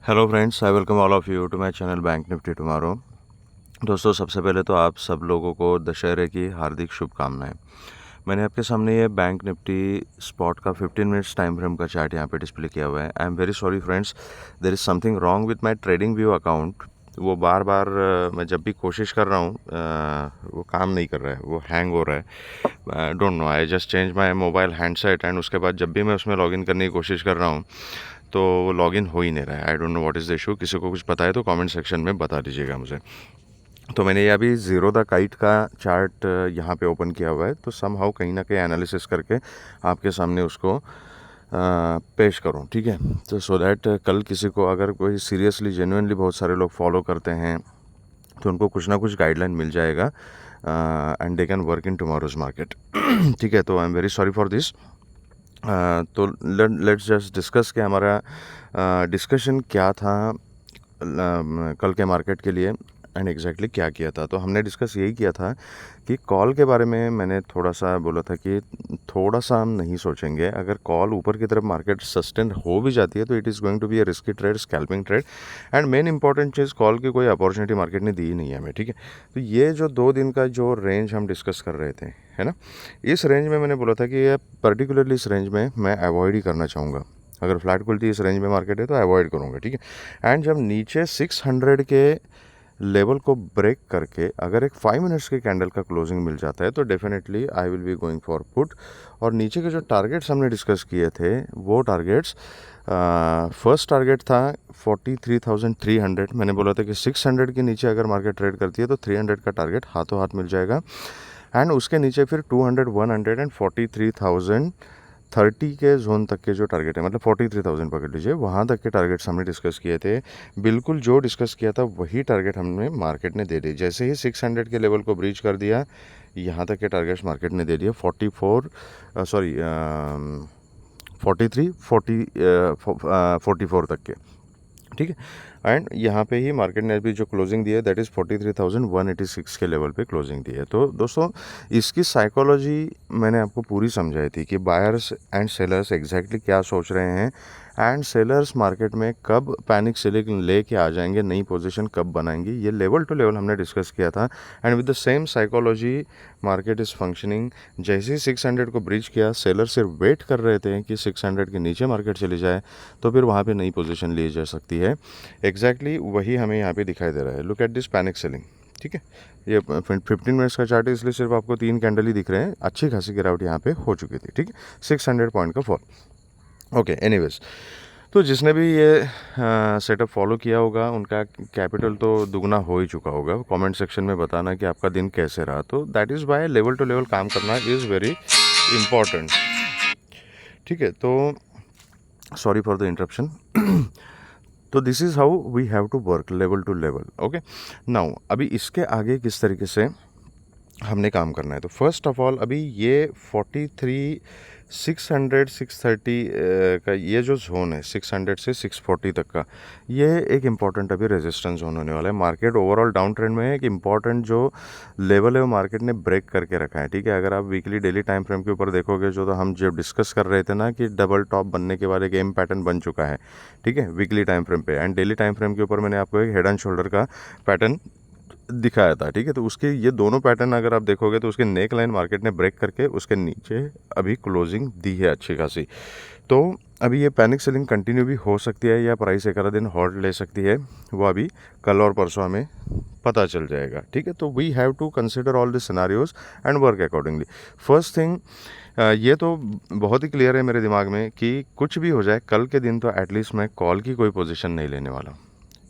Hello friends, I welcome all of you to my channel bank Nifty tomorrow. दोस्तों, सबसे पहले तो आप सब लोगों को दशहरे की हार्दिक शुभकामनाएं। मैंने आपके सामने ये बैंक निफ्टी स्पॉट का 15 मिनट्स टाइम फ्रेम का चार्ट यहाँ पे डिस्प्ले किया हुआ है। I am very sorry friends, there is something wrong with my TradingView account. वो बार बार मैं जब भी कोशिश कर रहा हूँ वो काम नहीं कर रहा है, वो हैंग हो रहा है। Don't know, I just change my mobile handset and उसके बाद जब भी मैं उसमें लॉगिन करने की कोशिश कर रहा हूँ तो वो लॉगिन हो ही नहीं रहा है। I don't know what is the issue. किसी को कुछ पता है तो कमेंट सेक्शन में बता दीजिएगा मुझे। तो मैंने ये अभी ज़ीरो द काइट का चार्ट यहाँ पे ओपन किया हुआ है, तो सम हाउ कहीं ना कहीं एनालिसिस करके आपके सामने उसको पेश करूँ, ठीक है। तो सो दैट कल किसी को अगर कोई सीरियसली जेन्युइनली बहुत सारे लोग फॉलो करते हैं तो उनको कुछ ना कुछ गाइडलाइन मिल जाएगा and they can work in tomorrow's market. ठीक है, तो आई am very sorry for this. तो लेट्स जस्ट डिस्कस कि हमारा डिस्कशन क्या था कल के मार्केट के लिए एंड एग्जैक्टली क्या किया था। तो हमने डिस्कस यही किया था कि कॉल के बारे में मैंने थोड़ा सा बोला था कि थोड़ा सा हम नहीं सोचेंगे। अगर कॉल ऊपर की तरफ मार्केट सस्टेन हो भी जाती है तो it is going to be a risky trade, scalping trade. And main important चीज़, कॉल की कोई अपॉर्चुनिटी मार्केट ने दी ही नहीं है हमें, ठीक है। तो ये जो 2 दिन का जो रेंज हम डिस्कस कर रहे थे, है ना, इस रेंज में मैंने बोला था कि ये पर्टिकुलरली इस रेंज में मैं अवॉइड ही करना चाहूँगा। अगर फ्लैट खुलती इस रेंज में मार्केट है तो अवॉइड करूँगा, ठीक है। एंड जब नीचे 600 के लेवल को ब्रेक करके अगर एक 5 मिनट्स के कैंडल का क्लोजिंग मिल जाता है तो definitely I will be going for put. और नीचे के जो टारगेट्स हमने डिस्कस किए थे वो टारगेट्स, फर्स्ट टारगेट था 43,300। मैंने बोला था कि 600 के नीचे अगर मार्केट ट्रेड करती है तो 300 का टारगेट हाथों हाथ मिल जाएगा। एंड उसके नीचे फिर 200, 100 एंड 43,030 के जोन तक के जो टारगेट है, मतलब 43,000 पकड़ लीजिए, वहाँ तक के टारगेट्स हमने डिस्कस किए थे। बिल्कुल जो डिस्कस किया था वही टारगेट हमने मार्केट ने दे दिए। जैसे ही 600 के लेवल को ब्रीच कर दिया, यहाँ तक के टारगेट्स मार्केट ने दे दिए 43, 44 तक के, ठीक है। एंड यहाँ पे ही मार्केट ने अभी जो क्लोजिंग दी है दैट इज़ 43,186 के लेवल पे क्लोजिंग दी है। तो दोस्तों, इसकी साइकोलॉजी मैंने आपको पूरी समझाई थी कि बायर्स एंड सेलर्स एग्जैक्टली क्या सोच रहे हैं एंड सेलर्स मार्केट में कब पैनिक सेलिंग लेके आ जाएंगे, नई पोजीशन कब बनाएंगे, ये लेवल टू लेवल हमने डिस्कस किया था। And with the same psychology market is functioning. जैसे ही 600 को ब्रीच किया, सेलर सिर्फ वेट कर रहे थे कि 600 के नीचे मार्केट चली जाए तो फिर वहाँ पे नई पोजीशन ली जा सकती है। एग्जैक्टली वही हमें यहाँ पे दिखाई दे रहा है। Look at this panic selling, ठीक है। ये 15 मिनट्स का चार्ट है, इसलिए सिर्फ आपको 3 कैंडल ही दिख रहे हैं। अच्छी खासी गिरावट यहाँ पे हो चुकी थी, ठीक है। 600 पॉइंट का फॉल। ओके, एनीवेज, तो जिसने भी ये सेटअप फॉलो किया होगा उनका कैपिटल तो दुगना हो ही चुका होगा। कमेंट सेक्शन में बताना कि आपका दिन कैसे रहा। तो that is why level to level काम करना इज़ वेरी इम्पॉर्टेंट, ठीक है। तो सॉरी फॉर द इंटरप्शन। तो this is how we have to work, level to level. Okay, now अभी इसके आगे किस तरीके से हमने काम करना है। तो फर्स्ट ऑफ ऑल, अभी ये 43, 600, 630 का ये जो जोन है 600 से 640 तक का, ये एक इम्पॉर्टेंट अभी रेजिस्टेंस जोन होने वाला है। मार्केट ओवरऑल डाउन ट्रेंड में है। एक इम्पॉर्टेंट जो लेवल है वो मार्केट ने ब्रेक करके रखा है, ठीक है। अगर आप वीकली डेली टाइम फ्रेम के ऊपर देखोगे, जो तो हम जब डिस्कस कर रहे थे ना कि डबल टॉप बनने के बाद एक एम पैटर्न बन चुका है, ठीक है, वीकली टाइम फ्रेम पे। एंड डेली टाइम फ्रेम के ऊपर मैंने आपको एक हेड एंड शोल्डर का पैटर्न दिखाया था, ठीक है। तो उसके ये दोनों पैटर्न अगर आप देखोगे तो उसके नेक लाइन मार्केट ने ब्रेक करके उसके नीचे अभी क्लोजिंग दी है अच्छी खासी। तो अभी ये पैनिक सेलिंग कंटिन्यू भी हो सकती है या प्राइस एक आधा दिन हॉल्ड ले सकती है, वो अभी कल और परसों हमें पता चल जाएगा, ठीक है। तो we have to consider all the scenarios and work accordingly. First thing, ये तो बहुत ही क्लियर है मेरे दिमाग में कि कुछ भी हो जाए कल के दिन तो एटलीस्ट मैं कॉल की कोई पोजीशन नहीं लेने वाला,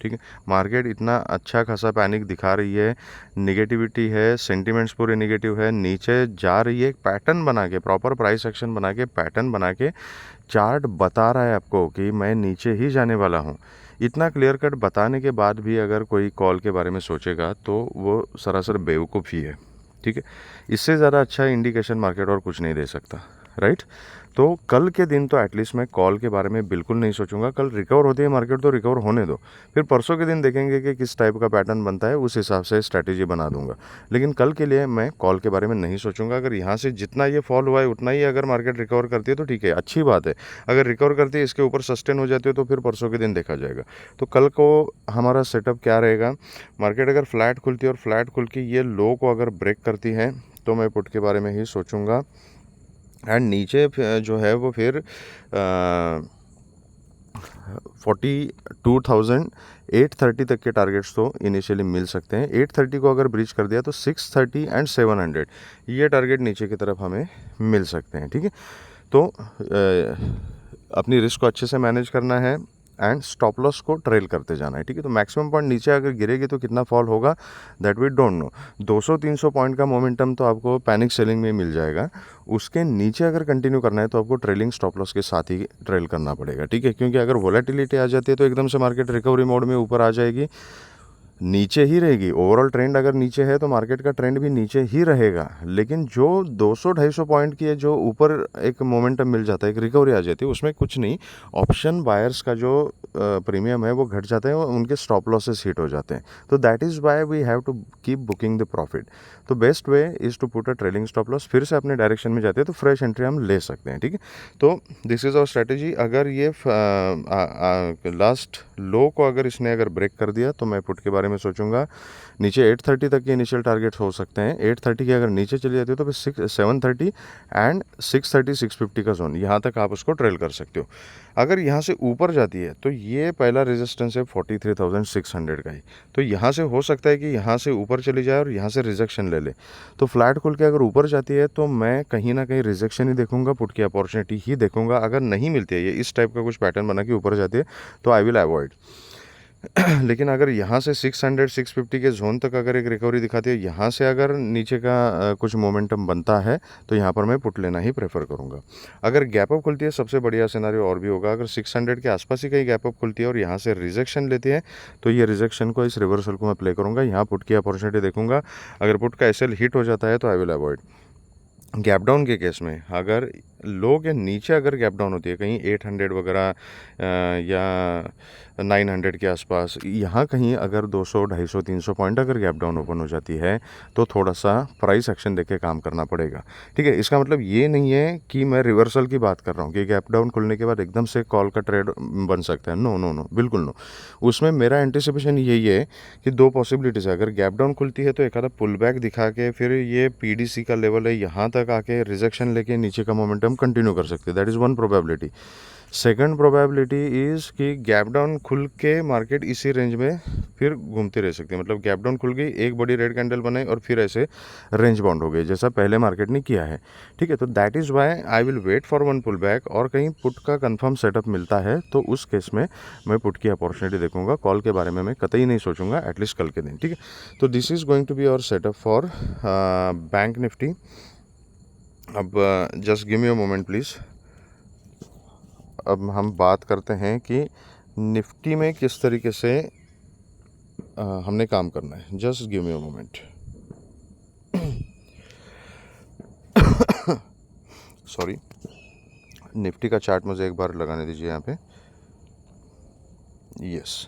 ठीक है। मार्केट इतना अच्छा खासा पैनिक दिखा रही है, निगेटिविटी है, सेंटिमेंट्स पूरे निगेटिव है, नीचे जा रही है। एक पैटर्न बना के, प्रॉपर प्राइस एक्शन बना के, पैटर्न बना के चार्ट बता रहा है आपको कि मैं नीचे ही जाने वाला हूँ। इतना क्लियर कट बताने के बाद भी अगर कोई कॉल के बारे में सोचेगा तो वो सरासर बेवकूफ़ी है, ठीक है। इससे ज़्यादा अच्छा इंडिकेशन मार्केट और कुछ नहीं दे सकता, राइट। तो कल के दिन तो एटलीस्ट मैं कॉल के बारे में बिल्कुल नहीं सोचूंगा। कल रिकवर होती है मार्केट तो रिकवर होने दो, फिर परसों के दिन देखेंगे कि किस टाइप का पैटर्न बनता है, उस हिसाब से स्ट्रैटेजी बना दूंगा। लेकिन कल के लिए मैं कॉल के बारे में नहीं सोचूंगा। अगर यहाँ से जितना ये फॉल हुआ है उतना ही अगर मार्केट रिकवर करती है तो ठीक है, अच्छी बात है। अगर रिकवर करती है, इसके ऊपर सस्टेन हो जाती है, तो फिर परसों के दिन देखा जाएगा। तो कल को हमारा सेटअप क्या रहेगा, मार्केट अगर फ्लैट खुलती है और फ्लैट खुल के ये लो को अगर ब्रेक करती है तो मैं पुट के बारे में ही सोचूंगा। एंड नीचे जो है वो फिर 42,830 तक के टारगेट्स तो इनिशियली मिल सकते हैं। 830 को अगर ब्रीच कर दिया तो 630 एंड 700 ये टारगेट नीचे की तरफ हमें मिल सकते हैं। ठीक है, तो अपनी रिस्क को अच्छे से मैनेज करना है एंड स्टॉप लॉस को ट्रेल करते जाना है। ठीक है, तो मैक्सिमम पॉइंट नीचे अगर गिरेगी तो कितना फॉल होगा that we don't know. 200-300 point का मोमेंटम तो आपको पैनिक सेलिंग में मिल जाएगा। उसके नीचे अगर कंटिन्यू करना है तो आपको ट्रेलिंग स्टॉप लॉस के साथ ही ट्रेल करना पड़ेगा। ठीक है, क्योंकि अगर वोलेटिलिटी आ जाती है तो एकदम से मार्केट रिकवरी मोड में ऊपर आ जाएगी, नीचे ही रहेगी। ओवरऑल ट्रेंड अगर नीचे है तो मार्केट का ट्रेंड भी नीचे ही रहेगा। लेकिन जो 200-250 पॉइंट की है, जो ऊपर एक मोमेंटम मिल जाता है, एक रिकवरी आ जाती है, उसमें कुछ नहीं, ऑप्शन बायर्स का जो प्रीमियम है वो घट जाता है, उनके स्टॉप लॉसेस हिट हो जाते हैं। तो that is why we have to keep booking the profit. तो best way is to put a trailing stop loss. फिर से अपने डायरेक्शन में जाते हैं तो फ्रेश एंट्री हम ले सकते हैं। ठीक है, तो दिस इज़ आवर स्ट्रेटेजी। अगर ये लास्ट लो को अगर इसने अगर ब्रेक कर दिया तो मैं पुट के बारे में सोचूंगा। नीचे 830 तक के इनिशियल टारगेट्स हो सकते हैं। 830 की अगर नीचे चली जाती है तो फिर 730 एंड 630-650 का जोन, यहाँ तक आप उसको ट्रेल कर सकते हो। अगर यहाँ से ऊपर जाती है तो ये पहला रेजिस्टेंस है 43,600 का ही, तो यहाँ से हो सकता है कि यहाँ से ऊपर चली जाए और यहाँ से रिजेक्शन ले ले। तो फ्लैट खुल के अगर ऊपर जाती है तो मैं कहीं ना कहीं रिजेक्शन ही देखूंगा, पुट की अपॉर्चुनिटी ही देखूंगा। अगर नहीं मिलती है, ये इस टाइप का कुछ पैटर्न बना के ऊपर जाती है, तो आई विल अवॉइड। लेकिन अगर यहाँ से 600-650 के जोन तक अगर एक रिकवरी दिखाती है, यहाँ से अगर नीचे का कुछ मोमेंटम बनता है, तो यहाँ पर मैं पुट लेना ही प्रेफर करूँगा। अगर गैप अप खुलती है, सबसे बढ़िया सिनारियो और भी होगा, अगर 600 के आसपास ही कहीं गैप अप खुलती है और यहाँ से रिजेक्शन लेती है, तो ये रिजेक्शन को, इस रिवर्सल को मैं प्ले करूँगा, यहाँ पुट की अपॉर्चुनिटी देखूंगा। अगर पुट का एसएल हिट हो जाता है तो I will avoid. Gap down के केस में अगर लो के नीचे अगर गैप डाउन होती है कहीं 800 वगैरह या 900 के आसपास, यहाँ कहीं अगर 200, 250, 300 पॉइंट अगर गैप डाउन ओपन हो जाती है तो थोड़ा सा प्राइस एक्शन देके काम करना पड़ेगा। ठीक है, इसका मतलब ये नहीं है कि मैं रिवर्सल की बात कर रहा हूँ कि गैप डाउन खुलने के बाद एकदम से कॉल का ट्रेड बन सकता है। नो नो नो, बिल्कुल नो। उसमें मेरा एंटिसिपेशन यही है कि दो पॉसिबिलिटीज़ है। अगर गैप डाउन खुलती है तो एक आधा पुल बैक दिखा के फिर ये पीडीसी का लेवल है यहाँ तक आके रिजेक्शन लेके नीचे का मोमेंटम कंटिन्यू कर सकते हैं। That is one probability. Second probability is कि गैप डाउन खुल के मार्केट इसी रेंज में फिर घूमती रह सकती है। मतलब गैप डाउन खुल गई, एक बड़ी रेड कैंडल बनाई और फिर ऐसे रेंज बाउंड हो गई, जैसा पहले मार्केट ने किया है। ठीक है, तो that is why I will wait for one pull back, और कहीं पुट का कंफर्म सेटअप मिलता है तो उस केस में मैं पुट की अपॉर्चुनिटी देखूंगा। कॉल के बारे में मैं कतई नहीं सोचूंगा, एटलीस्ट कल के दिन। ठीक है, तो this is going to be our setup for bank nifty. अब just give me a moment please. अब हम बात करते हैं कि निफ्टी में किस तरीके से हमने काम करना है। Just give me a moment. Sorry, Nifty का चार्ट मुझे एक बार लगाने दीजिए यहाँ पे। यस,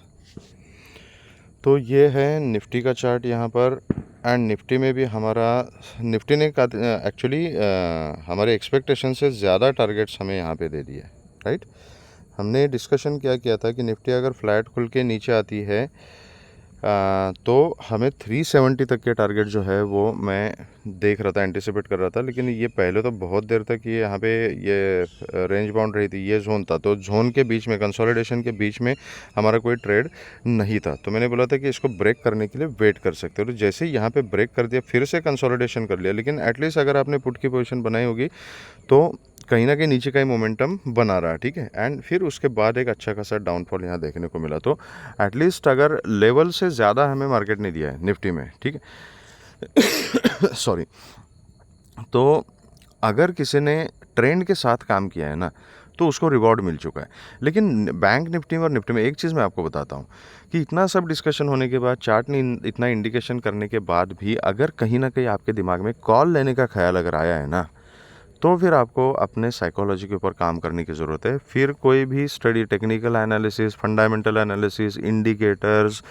तो ये है निफ्टी का चार्ट यहाँ पर। एंड निफ्टी में भी हमारा, निफ्टी ने एक्चुअली हमारे एक्सपेक्टेशन से ज़्यादा टारगेट्स हमें यहाँ पे दे दिए, राइट। हमने डिस्कशन क्या किया था कि निफ्टी अगर फ्लैट खुल के नीचे आती है तो हमें 370 तक के टारगेट जो है वो मैं देख रहा था, एंटिसिपेट कर रहा था। लेकिन ये पहले तो बहुत देर तक ये यहाँ पे ये रेंज बाउंड रही थी, ये जोन था, तो जोन के बीच में, कंसोलिडेशन के बीच में हमारा कोई ट्रेड नहीं था। तो मैंने बोला था कि इसको ब्रेक करने के लिए वेट कर सकते हो। तो जैसे ही यहाँ पे ब्रेक कर दिया, फिर से कंसोलिडेशन कर लिया, लेकिन एटलीस्ट अगर आपने पुट की पोजीशन बनाई होगी तो कहीं ना कहीं नीचे का ही मोमेंटम बना रहा। ठीक है, एंड फिर उसके बाद एक अच्छा खासा डाउनफॉल यहाँ देखने को मिला। तो एटलीस्ट अगर लेवल से ज़्यादा हमें मार्केट ने दिया है निफ्टी में, ठीक है, सॉरी। तो अगर किसी ने ट्रेंड के साथ काम किया है ना, तो उसको रिवॉर्ड मिल चुका है। लेकिन बैंक निफ्टी में और निफ्टी में एक चीज़ मैं आपको बताता हूँ कि इतना सब डिस्कशन होने के बाद, चार्ट ने इतना इंडिकेशन करने के बाद भी अगर कहीं ना कहीं आपके दिमाग में कॉल लेने का ख्याल अगर आया है ना, तो फिर आपको अपने साइकोलॉजी के ऊपर काम करने की ज़रूरत है। फिर कोई भी study, technical analysis, fundamental analysis, indicators,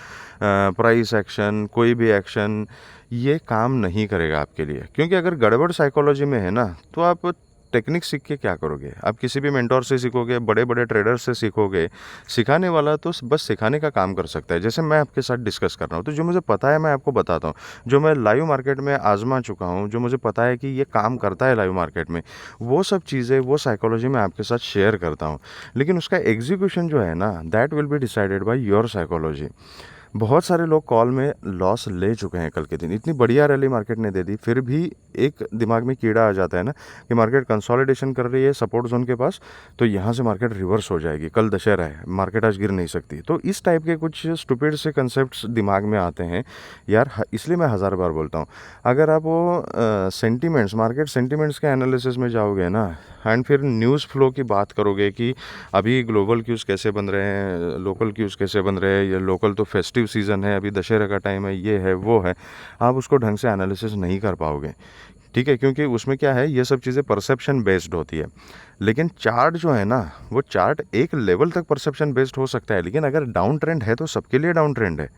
price action, कोई भी एक्शन, ये काम नहीं करेगा आपके लिए। क्योंकि अगर गड़बड़ साइकोलॉजी में है ना, तो आप टेक्निक सीख के क्या करोगे? आप किसी भी मेंटोर से सीखोगे, बड़े बड़े ट्रेडर से सीखोगे। सिखाने वाला तो बस सिखाने का काम कर सकता है। जैसे मैं आपके साथ डिस्कस कर रहा हूँ, तो जो मुझे पता है मैं आपको बताता हूँ। जो मैं लाइव मार्केट में आजमा चुका हूँ, जो मुझे पता है कि ये काम करता है लाइव मार्केट में, वो सब चीज़ें, वो साइकोलॉजी मैं आपके साथ शेयर करता हूँ। लेकिन उसका एग्जीक्यूशन जो है ना, that will be decided by your psychology. बहुत सारे लोग कॉल में लॉस ले चुके हैं कल के दिन। इतनी बढ़िया रैली मार्केट ने दे दी, फिर भी एक दिमाग में कीड़ा आ जाता है ना कि मार्केट कंसोलिडेशन कर रही है सपोर्ट जोन के पास, तो यहाँ से मार्केट रिवर्स हो जाएगी, कल दशहरा है, मार्केट आज गिर नहीं सकती। तो इस टाइप के कुछ स्टूपिड से कंसेप्ट्स दिमाग में आते हैं यार। इसलिए मैं हज़ार बार बोलता हूँ, अगर आप वो सेंटिमेंट्स, मार्केट सेंटिमेंट्स के एनालिसिस में जाओगे ना, एंड फिर न्यूज़ फ्लो की बात करोगे कि अभी ग्लोबल क्यूज़ कैसे बन रहे हैं, लोकल क्यूज़ कैसे बन रहे हैं, ये लोकल तो फेस्टिव सीज़न है, अभी दशहरा का टाइम है, ये है वो है, आप उसको ढंग से एनालिसिस नहीं कर पाओगे। ठीक है, क्योंकि उसमें क्या है, ये सब चीज़ें परसेप्शन बेस्ड होती है। लेकिन चार्ट जो है ना, वो चार्ट एक लेवल तक परसेप्शन बेस्ड हो सकता है, लेकिन अगर डाउन ट्रेंड है तो सबके लिए डाउन ट्रेंड है,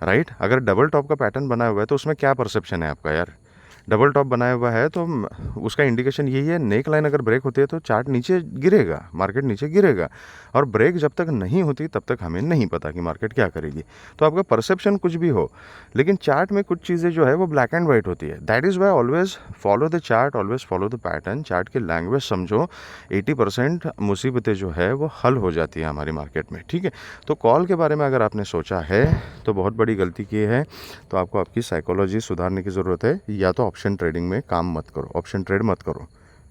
राइट? अगर डबल टॉप का पैटर्न बना हुआ है तो उसमें क्या परसेप्शन है आपका यार? डबल टॉप बनाया हुआ है तो उसका इंडिकेशन यही है, नेक लाइन अगर ब्रेक होती है तो चार्ट नीचे गिरेगा, मार्केट नीचे गिरेगा। और ब्रेक जब तक नहीं होती तब तक हमें नहीं पता कि मार्केट क्या करेगी। तो आपका परसेप्शन कुछ भी हो, लेकिन चार्ट में कुछ चीज़ें जो है वो ब्लैक एंड वाइट होती है। That is why always follow the chart, always follow the pattern. Chart की लैंग्वेज समझो, 80% मुसीबतें जो है वो हल हो जाती है हमारी मार्केट में। ठीक है, तो कॉल के बारे में अगर आपने सोचा है तो बहुत बड़ी गलती की है। तो आपको आपकी साइकोलॉजी सुधारने की ज़रूरत है। या तो ऑप्शन ट्रेडिंग में काम मत करो, ऑप्शन ट्रेड मत करो।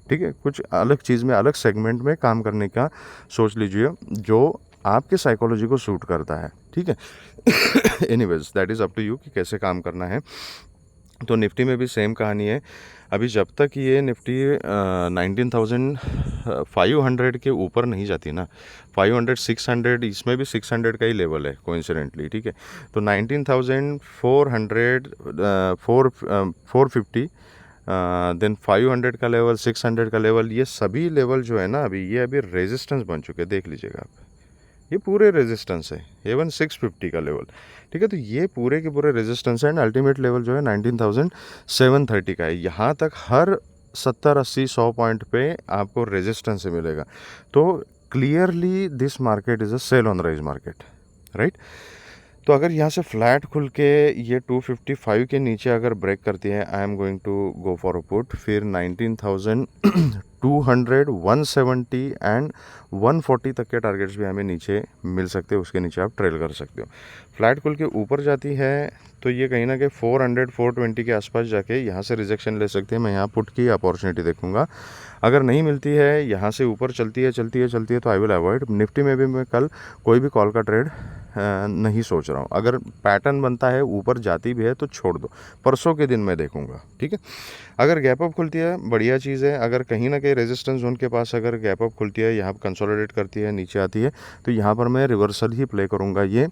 ठीक है, कुछ अलग चीज़ में, अलग सेगमेंट में काम करने का सोच लीजिए जो आपके साइकोलॉजी को सूट करता है। ठीक है, anyways that is up to you कि कैसे काम करना है। तो निफ्टी में भी सेम कहानी है। अभी जब तक ये निफ्टी 19,500 के ऊपर नहीं जाती ना, 500 600, इसमें भी 600 का ही लेवल है कोइंसिडेंटली। ठीक है, तो 19,400, 450, देन 500 का लेवल, 600 का लेवल, ये सभी लेवल जो है ना, ये अभी रेजिस्टेंस बन चुके हैं। देख लीजिएगा आप, ये पूरे रेजिस्टेंस है, इवन 650 का लेवल। ठीक है, तो ये पूरे के पूरे रेजिस्टेंस है। एंड अल्टीमेट लेवल जो है 19,730 का है। यहाँ तक हर 70 80 100 पॉइंट पे आपको रेजिस्टेंस से मिलेगा। तो clearly this market is a sell on rise market, right? तो अगर यहाँ से फ्लैट खुल के ये 255 के नीचे अगर ब्रेक करती है, I am going to go for a put. फिर 19,200, 170 एंड 140 तक के टारगेट्स भी हमें नीचे मिल सकते हैं, उसके नीचे आप ट्रेल कर सकते हो। फ्लैट खुल के ऊपर जाती है तो ये कहीं ना कहीं 400 420 के आसपास जाके यहाँ से रिजेक्शन ले सकते हैं। मैं यहाँ पुट की अपॉर्चुनिटी देखूंगा। अगर नहीं मिलती है, यहाँ से ऊपर चलती है तो आई विल अवॉइड। निफ्टी में भी मैं कल कोई भी कॉल का ट्रेड नहीं सोच रहा हूँ। अगर पैटर्न बनता है, ऊपर जाती भी है तो छोड़ दो, परसों के दिन मैं देखूंगा। ठीक है, अगर गैप अप खुलती है बढ़िया चीज़ है। अगर कहीं ना कहीं रेजिस्टेंस जोन के पास अगर गैप अप खुलती है, यहाँ पर कंसोलिडेट करती है, नीचे आती है, तो यहाँ पर मैं रिवर्सल ही प्ले करूँगा। ये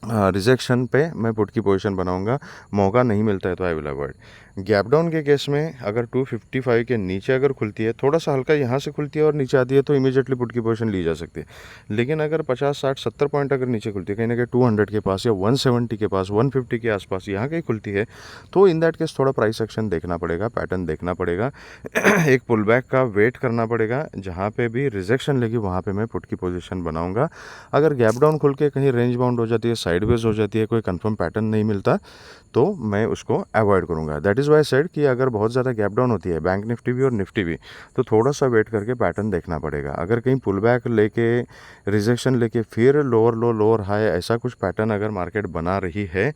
रिजेक्शन पे मैं पुट की पोजीशन बनाऊंगा। मौका नहीं मिलता है तो I will avoid. Gap down के केस में अगर 255 के नीचे अगर खुलती है, थोड़ा सा हल्का यहाँ से खुलती है और नीचे आती है, तो इमीडिएटली पुट की पोजीशन ली जा सकती है। लेकिन अगर 50 60 70 पॉइंट अगर नीचे खुलती है, कहीं ना कहीं 200 के पास या 170 के पास, 150 के आसपास यहाँ कहीं खुलती है, तो इन दैट केस थोड़ा प्राइस एक्शन देखना पड़ेगा, पैटर्न देखना पड़ेगा, एक पुल बैक का वेट करना पड़ेगा। जहाँ पे भी रिजेक्शन लेगी वहाँ पे मैं पुट की पोजीशन बनाऊंगा। अगर गैप डाउन खुल के कहीं रेंज बाउंड हो जाती है, साइडवेज हो जाती है, कोई कंफर्म पैटर्न नहीं मिलता, तो मैं उसको अवॉइड करूंगा। दैट इज़ वाई सेड कि अगर बहुत ज़्यादा गैप डाउन होती है, बैंक निफ्टी भी और निफ्टी भी, तो थोड़ा सा वेट करके पैटर्न देखना पड़ेगा। अगर कहीं पुल बैक लेके, रिजेक्शन लेके फिर लोअर लो लोअर हाई, ऐसा कुछ पैटर्न अगर मार्केट बना रही है,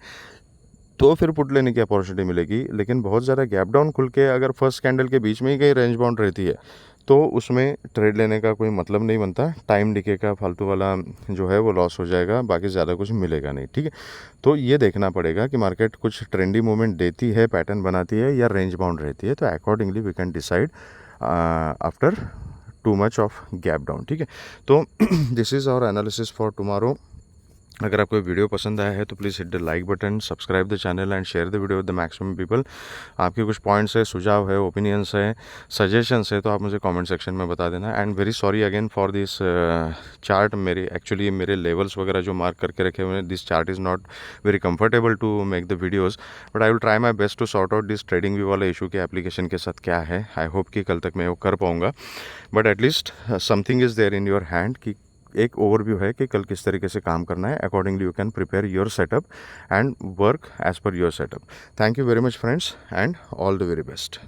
तो फिर पुट लेने की अपॉर्चुनिटी मिलेगी। लेकिन बहुत ज़्यादा गैप डाउन खुल के अगर फर्स्ट कैंडल के बीच में ही कहीं रेंज बाउंड रहती है, तो उसमें ट्रेड लेने का कोई मतलब नहीं बनता। टाइम डिके का फालतू वाला जो है वो लॉस हो जाएगा, बाकी ज़्यादा कुछ मिलेगा नहीं। ठीक है, तो ये देखना पड़ेगा कि मार्केट कुछ ट्रेंडी मूवमेंट देती है, पैटर्न बनाती है, या रेंज बाउंड रहती है। तो accordingly we can decide after too much of gap down. ठीक है, तो this is our analysis for tomorrow. अगर आपको वीडियो पसंद आया है तो please hit the like button, subscribe the channel and share the video with the maximum people. आपके कुछ पॉइंट्स है, सुझाव है, ओपिनियंस है, सजेशंस है तो आप मुझे कमेंट सेक्शन में बता देना। And very sorry again for this chart. मेरे लेवल्स वगैरह जो मार्क करके रखे हुए हैं, this chart is not very comfortable to make the videos, but I will try my best to sort out this TradingView वाला issue के application के साथ क्या है। आई होप कि कल तक मैं वो कर पाऊँगा, but at least something is there in your hand कि एक ओवरव्यू है कि कल किस तरीके से काम करना है। Accordingly you can prepare your setup and work as per your setup. Thank you very much friends and all the very best.